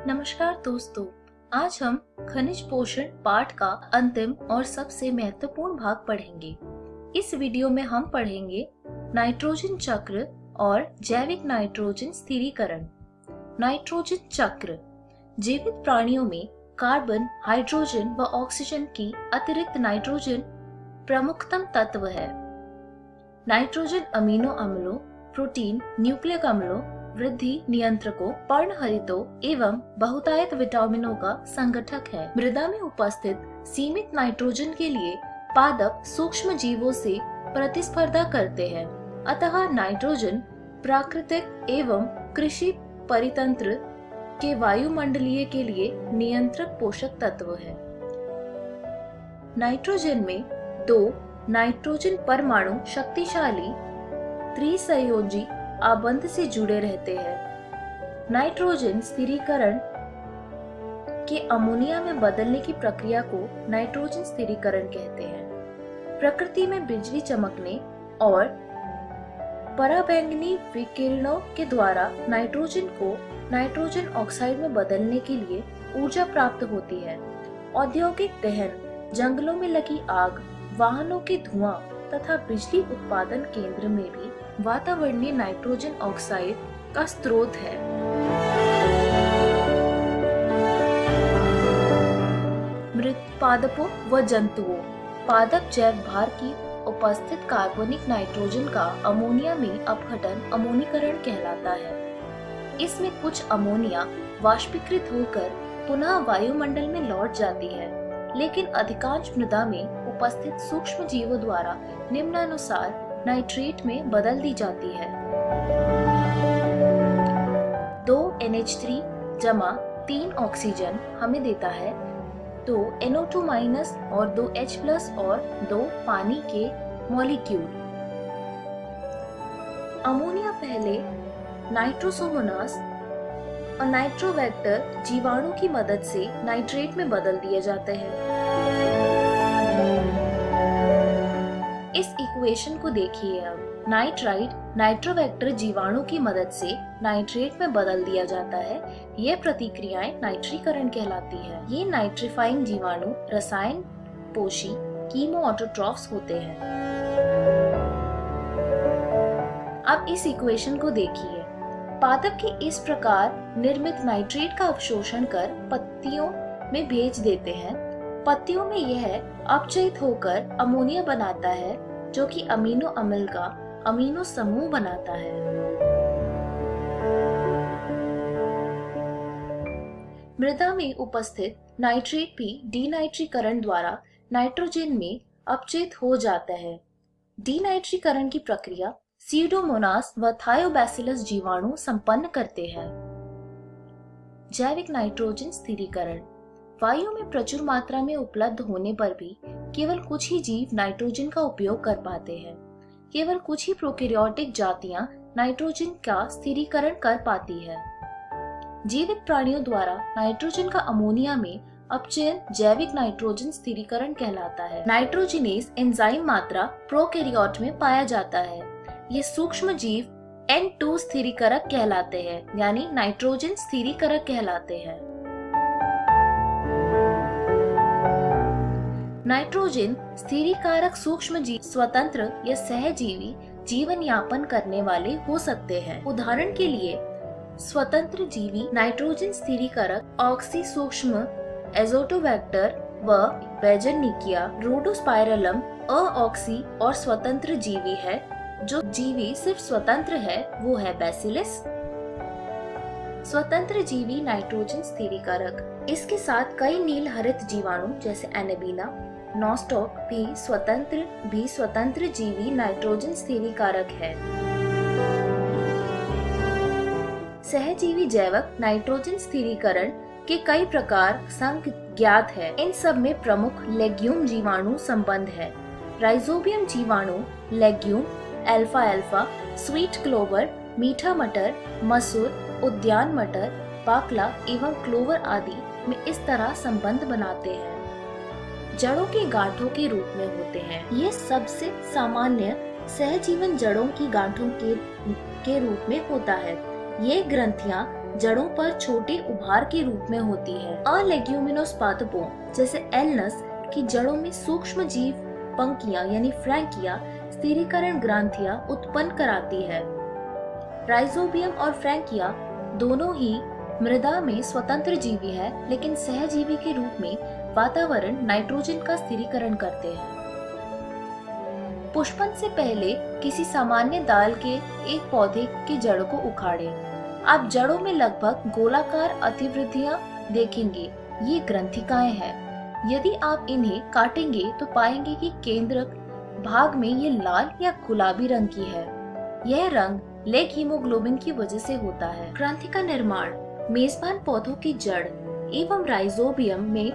नमस्कार दोस्तों, आज हम खनिज पोषण पाठ का अंतिम और सबसे महत्वपूर्ण भाग पढ़ेंगे। इस वीडियो में हम पढ़ेंगे नाइट्रोजन चक्र और जैविक नाइट्रोजन स्थिरीकरण। नाइट्रोजन चक्र जीवित प्राणियों में कार्बन, हाइड्रोजन व ऑक्सीजन की अतिरिक्त नाइट्रोजन प्रमुखतम तत्व है। नाइट्रोजन अमीनो अम्लों, प्रोटीन, न्यूक्लिक अम्लों, वृद्धि नियंत्रकों, पर्णहरितों एवं बहुतायत विटामिनों का संगठक है। मृदा में उपस्थित सीमित नाइट्रोजन के लिए पादप सूक्ष्म जीवों से प्रतिस्पर्धा करते हैं, अतः नाइट्रोजन प्राकृतिक एवं कृषि परितंत्र के वायुमंडलीय के लिए नियंत्रक पोषक तत्व है। नाइट्रोजन में दो नाइट्रोजन परमाणु शक्तिशाली त्रिसंयोजी आबंध से जुड़े रहते हैं। नाइट्रोजन स्थिरीकरण के अमोनिया में बदलने की प्रक्रिया को नाइट्रोजन स्थिरीकरण कहते हैं। प्रकृति में बिजली चमकने और पराबैंगनी विकिरणों के द्वारा नाइट्रोजन को नाइट्रोजन ऑक्साइड में बदलने के लिए ऊर्जा प्राप्त होती है। औद्योगिक दहन, जंगलों में लगी आग, वाहनों के धुआं तथा बिजली उत्पादन केंद्र में भी वातावरणीय नाइट्रोजन ऑक्साइड का स्रोत है। मृत पादपों व जंतुओं, पादप जैव भार की उपस्थित कार्बनिक नाइट्रोजन का अमोनिया में अपघटन अमोनीकरण कहलाता है। इसमें कुछ अमोनिया वाष्पीकृत होकर पुनः वायुमंडल में लौट जाती है, लेकिन अधिकांश मृदा में उपस्थित सूक्ष्म जीवों द्वारा निम्नानुसार नाइट्रेट में बदल दी जाती है। 2 NH3 जमा 3 ऑक्सीजन हमें देता है 2 NO2- और 2 H+ और 2 पानी के मॉलिक्यूल। अमोनिया पहले नाइट्रोसोमोनास और नाइट्रोवेक्टर जीवाणु की मदद से नाइट्रेट में बदल दिए जाते हैं। इस इक्वेशन को देखिए अब। नाइट्राइट नाइट्रोवेक्टर जीवाणु की मदद से नाइट्रेट में बदल दिया जाता है। ये प्रतिक्रियाएं नाइट्रीकरण कहलाती है। ये नाइट्रीफाइंग जीवाणु रसायन पोषी कीमोऑटोट्रॉफ्स होते हैं। अब इस इक्वेशन को देखिए। पादप की इस प्रकार निर्मित नाइट्रेट का अवशोषण कर पत्तियों में भेज देते हैं। पत्तियों में यह अपचयित होकर अमोनिया बनाता है, जो कि अमीनो अम्ल का अमीनो समूह बनाता है। मृदा में उपस्थित नाइट्रेट भी डीनाइट्रीकरण द्वारा नाइट्रोजन में अपचयित हो जाता है। डीनाइट्रीकरण की प्रक्रिया सीडोमोनास व थायोबैसिलस जीवाणु संपन्न करते हैं। जैविक नाइट्रोजन स्थिरीकरण वायु में प्रचुर मात्रा में उपलब्ध होने पर भी केवल कुछ ही जीव नाइट्रोजन का उपयोग कर पाते हैं। केवल कुछ ही प्रोकैरियोटिक जातियां नाइट्रोजन का स्थिरीकरण कर पाती है। जीवित प्राणियों द्वारा नाइट्रोजन का अमोनिया में अपचयन जैविक नाइट्रोजन स्थिरीकरण कहलाता है। नाइट्रोजिनेज एंजाइम मात्रा प्रोकैरियोट में पाया जाता है। ये सूक्ष्म जीव N2 स्थिरीकरक कहलाते हैं, यानी नाइट्रोजन स्थिरीकरक कहलाते हैं। नाइट्रोजन स्थिरीकारक सूक्ष्म जीव स्वतंत्र या सहजीवी जीवन यापन करने वाले हो सकते हैं। उदाहरण के लिए स्वतंत्र जीवी नाइट्रोजन स्थिरीकारक ऑक्सी सूक्ष्म एजोटोबैक्टर व बेजनिकिया रोडोस्पाइरलम अऑक्सी और स्वतंत्र जीवी है। जो जीवी सिर्फ स्वतंत्र है वो है बैसिलस। स्वतंत्र जीवी नाइट्रोजन स्थिरीकारक, इसके साथ कई नील हरित जीवाणु जैसे एनेबीना, नॉस्टॉक भी स्वतंत्र जीवी नाइट्रोजन स्थिरीकारक है। सहजीवी जैवक नाइट्रोजन स्थिरीकरण के कई प्रकार संघ ज्ञात है। इन सब में प्रमुख लेग्यूम जीवाणु संबंध है। राइजोबियम जीवाणु लेग्यूम, अल्फा, स्वीट क्लोवर, मीठा मटर, मसूर, उद्यान मटर, बाकला एवं क्लोवर आदि में इस तरह संबंध बनाते हैं। जड़ों के गांठों के रूप में होते हैं। ये सबसे सामान्य सहजीवन जड़ों की गांठों के रूप में होता है। ये ग्रंथियां जड़ों पर छोटे उभार के रूप में होती है। अलेग्यूमिनोस पादपों जैसे एल्नस की जड़ों में सूक्ष्म जीव पंक्तियां यानी फ्रैंकिया स्थिरीकरण ग्रंथियां उत्पन्न कराती है। राइजोबियम और फ्रैंकिया दोनों ही मृदा में स्वतंत्र जीवी है, लेकिन सहजीवी के रूप में वातावरण नाइट्रोजन का स्थिरीकरण करते हैं। पुष्पन से पहले किसी सामान्य दाल के एक पौधे की जड़ों को उखाड़ें। आप जड़ों में लगभग गोलाकार अतिवृद्धियां देखेंगे। ये ग्रंथिकाएं हैं। यदि आप इन्हें काटेंगे तो पाएंगे कि केंद्रक भाग में ये लाल या गुलाबी रंग की है। यह रंग लेग हीमोग्लोबिन की वजह से होता है। ग्रंथि का निर्माण मेजबान पौधों की जड़ एवं राइजोबियम में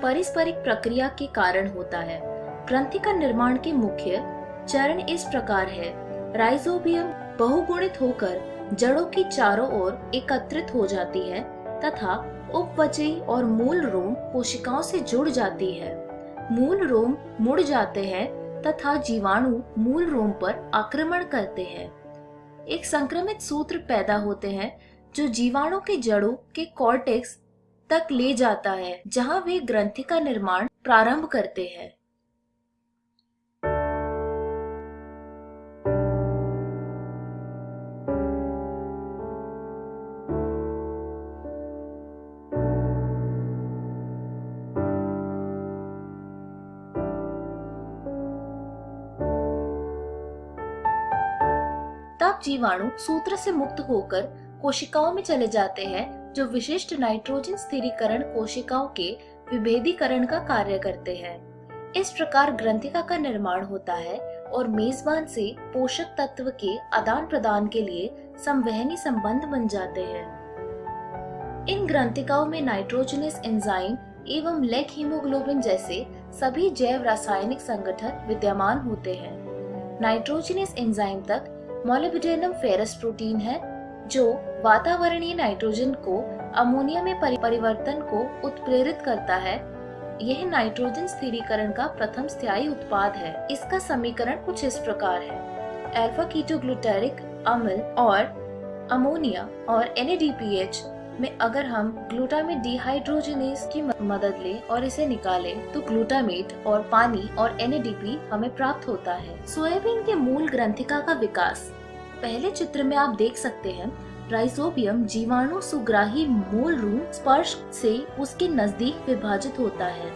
पारस्परिक प्रक्रिया के कारण होता है। ग्रंथि का निर्माण के मुख्य चरण इस प्रकार है। राइजोबियम बहुगुणित होकर जड़ों की चारों ओर एकत्रित हो जाती है तथा उपवजयी और मूल रोम कोशिकाओं से जुड़ जाती है। मूल रोम मुड़ जाते हैं तथा जीवाणु मूल रोम पर आक्रमण करते हैं। एक संक्रमित सूत्र पैदा होते हैं जो जीवाणु के जड़ों के कॉर्टेक्स तक ले जाता है, जहां वे ग्रंथि का निर्माण प्रारंभ करते हैं। तब जीवाणु सूत्र से मुक्त होकर कोशिकाओं में चले जाते हैं, जो विशिष्ट नाइट्रोजन स्थिरीकरण कोशिकाओं के विभेदीकरण का कार्य करते हैं। इस प्रकार ग्रंथिका का निर्माण होता है और मेजबान से पोषक तत्व के आदान प्रदान के लिए संवहनी संबंध बन जाते हैं। इन ग्रंथिकाओं में नाइट्रोजनस एंजाइम एवं लेग हीमोग्लोबिन जैसे सभी जैव रासायनिक संगठन विद्यमान होते हैं। नाइट्रोजनस एंजाइम तक मोलिब्डेनम फेरस प्रोटीन है, जो वातावरणीय नाइट्रोजन को अमोनिया में परिवर्तन को उत्प्रेरित करता है। यह नाइट्रोजन स्थिरीकरण का प्रथम स्थायी उत्पाद है। इसका समीकरण कुछ इस प्रकार है। अल्फा कीटोग्लूटारिक अम्ल और अमोनिया और NADPH में अगर हम ग्लूटामेट डिहाइड्रोजनेज की मदद लें और इसे निकालें तो ग्लूटामेट और पानी और NADP हमें प्राप्त होता है। सोयाबीन के मूल ग्रंथिका का विकास पहले चित्र में आप देख सकते हैं। राइजोबियम जीवाणु सुग्राही मूल रूम स्पर्श से उसके नजदीक विभाजित होता है।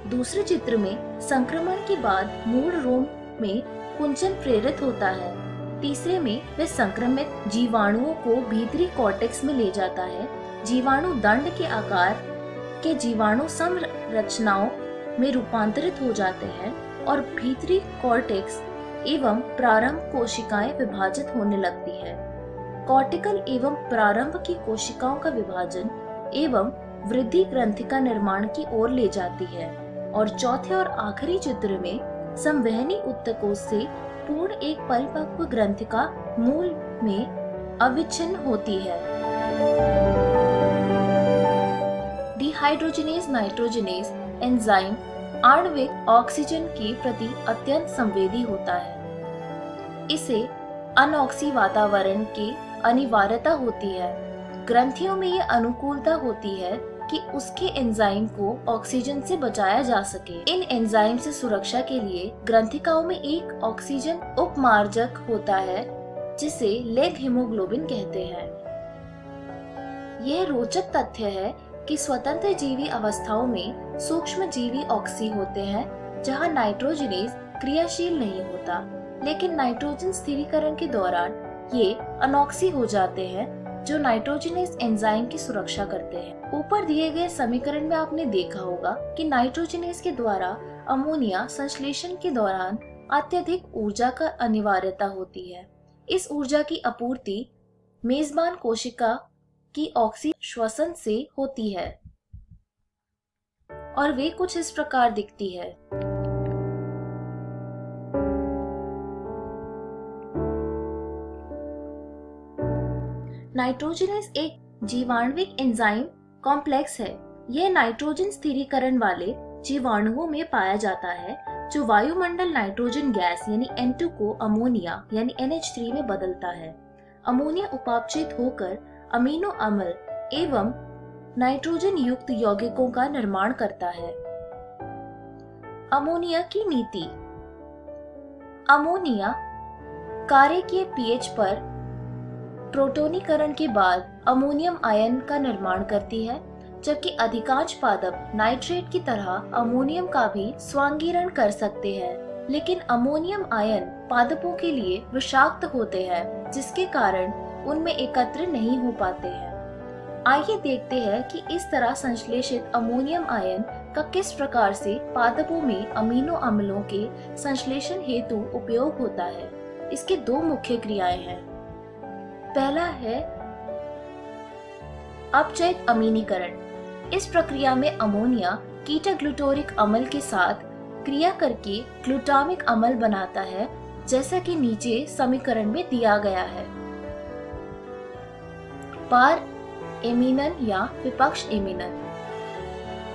दूसरे चित्र में संक्रमण के बाद मूल रोम में कुंचन प्रेरित होता है। तीसरे में वह संक्रमित जीवाणुओं को भीतरी कॉर्टेक्स में ले जाता है। जीवाणु दंड के आकार के जीवाणु संरचनाओं में रूपांतरित हो जाते हैं और भीतरी कॉर्टेक्स एवं प्रारंभ कोशिकाएं विभाजित होने लगती है। कॉर्टिकल एवं प्रारंभ की कोशिकाओं का विभाजन एवं वृद्धि ग्रंथिका निर्माण की ओर ले जाती है और चौथे और आखिरी चित्र में संवहनी ऊतकों से पूर्ण एक परिपक्व ग्रंथिका मूल में अविच्छिन्न होती है। डिहाइड्रोजनेज नाइट्रोजनेज एंजाइम आणविक ऑक्सीजन के प्रति अत्यंत संवेदी होता है। इसे अनऑक्सी वातावरण की अनिवार्यता होती है। ग्रंथियों में ये अनुकूलता होती है कि उसके एंजाइम को ऑक्सीजन से बचाया जा सके। इन एंजाइम से सुरक्षा के लिए ग्रंथिकाओं में एक ऑक्सीजन उपमार्जक होता है, जिसे लेग हीमोग्लोबिन कहते हैं। यह रोचक तथ्य है कि स्वतंत्र जीवी अवस्थाओं में सूक्ष्म जीवी ऑक्सी होते हैं, जहां नाइट्रोजनेज क्रियाशील नहीं होता, लेकिन नाइट्रोजन स्थिरीकरण के दौरान ये अनऑक्सी हो जाते हैं, जो नाइट्रोजनेज एंजाइम की सुरक्षा करते हैं। ऊपर दिए गए समीकरण में आपने देखा होगा कि नाइट्रोजनेज के द्वारा अमोनिया संश्लेषण के दौरान अत्यधिक ऊर्जा का अनिवार्यता होती है। इस ऊर्जा की आपूर्ति मेजबान कोशिका की ऑक्सी श्वसन से होती है और वे कुछ इस प्रकार दिखती है। नाइट्रोजनेज एक जीवाणुविक एंजाइम कॉम्प्लेक्स है। यह नाइट्रोजन स्थिरीकरण वाले जीवाणुओं में पाया जाता है, जो वायुमंडल नाइट्रोजन गैस यानी N2 को अमोनिया यानी NH3 में बदलता है। अमोनिया उपापचयित होकर अमीनो अम्ल एवं नाइट्रोजन युक्त यौगिकों का निर्माण करता है। अमोनिया की नीति। अमोनिया कार्यकीय पीएच पर प्रोटोनीकरण के बाद अमोनियम आयन का निर्माण करती है, जबकि अधिकांश पादप नाइट्रेट की तरह अमोनियम का भी स्वांगीरण कर सकते हैं, लेकिन अमोनियम आयन पादपों के लिए विषाक्त होते हैं, जिसके कारण उनमें एकत्र नहीं हो पाते हैं। आइए देखते हैं कि इस तरह संश्लेषित अमोनियम आयन का किस प्रकार से पादपों में अमीनो अम्लों के संश्लेषण हेतु उपयोग होता है। इसके दो मुख्य क्रियाएं हैं। पहला है अपचयित अमीनीकरण। इस प्रक्रिया में अमोनिया कीटा ग्लूटोरिक अम्ल के साथ क्रिया करके ग्लूटामिक अम्ल बनाता है, जैसा कि नीचे समीकरण में दिया गया है। पार एमीनन या विपक्ष एमीनन।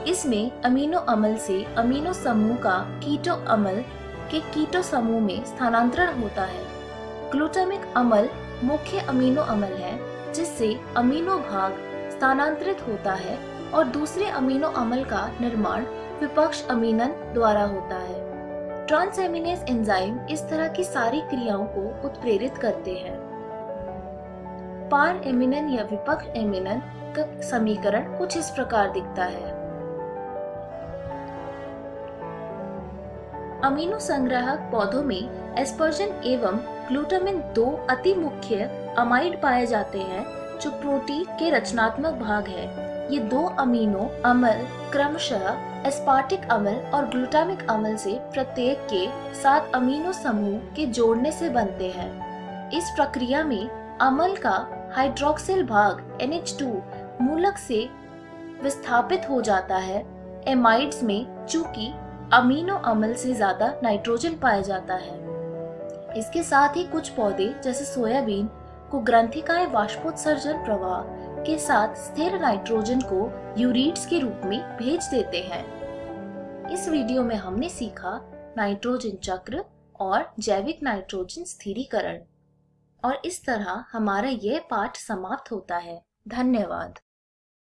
इसमें अमीनो अम्ल से अमीनो समूह का कीटो अम्ल के कीटो समूह में स्थानांतरण होता है। ग्लूटामिक अम्ल मुख्य अमीनो अम्ल है, जिससे अमीनो भाग स्थानांतरित होता है और दूसरे अमीनो अम्ल का निर्माण विपक्ष अमीनन द्वारा होता है। ट्रांसएमिनेज एंजाइम इस तरह की सारी क्रियाओं को उत्प्रेरित करते हैं। पार एमिनन या विपक्ष एमिनन का समीकरण कुछ इस प्रकार दिखता है। अमीनो संग्राहक पौधों में एस्पर्जिन एवं ग्लूटामिन 2 अति मुख्य अमाइड पाए जाते हैं, जो प्रोटीन के रचनात्मक भाग है। ये दो अमीनो अम्ल क्रमशः एस्पार्टिक अम्ल और ग्लूटामिक अम्ल से प्रत्येक के 7 अमीनो समूह के जोड़ने से बनते हैं। इस प्रक्रिया में अम्ल का हाइड्रोक्सिल भाग NH2 मूलक से विस्थापित हो जाता है। एमाइड्स में चूंकि अमीनो अम्ल से ज्यादा नाइट्रोजन पाया जाता है। इसके साथ ही कुछ पौधे जैसे सोयाबीन को ग्रंथिकाएं वाष्पोत्सर्जन प्रवाह के साथ स्थिर नाइट्रोजन को यूरिट्स के रूप में भेज देते हैं। इस वीडियो में हमने सीखा नाइट्रोजन चक्र और जैविक नाइट्रोजन स्थिरीकरण, और इस तरह हमारा यह पाठ समाप्त होता है। धन्यवाद।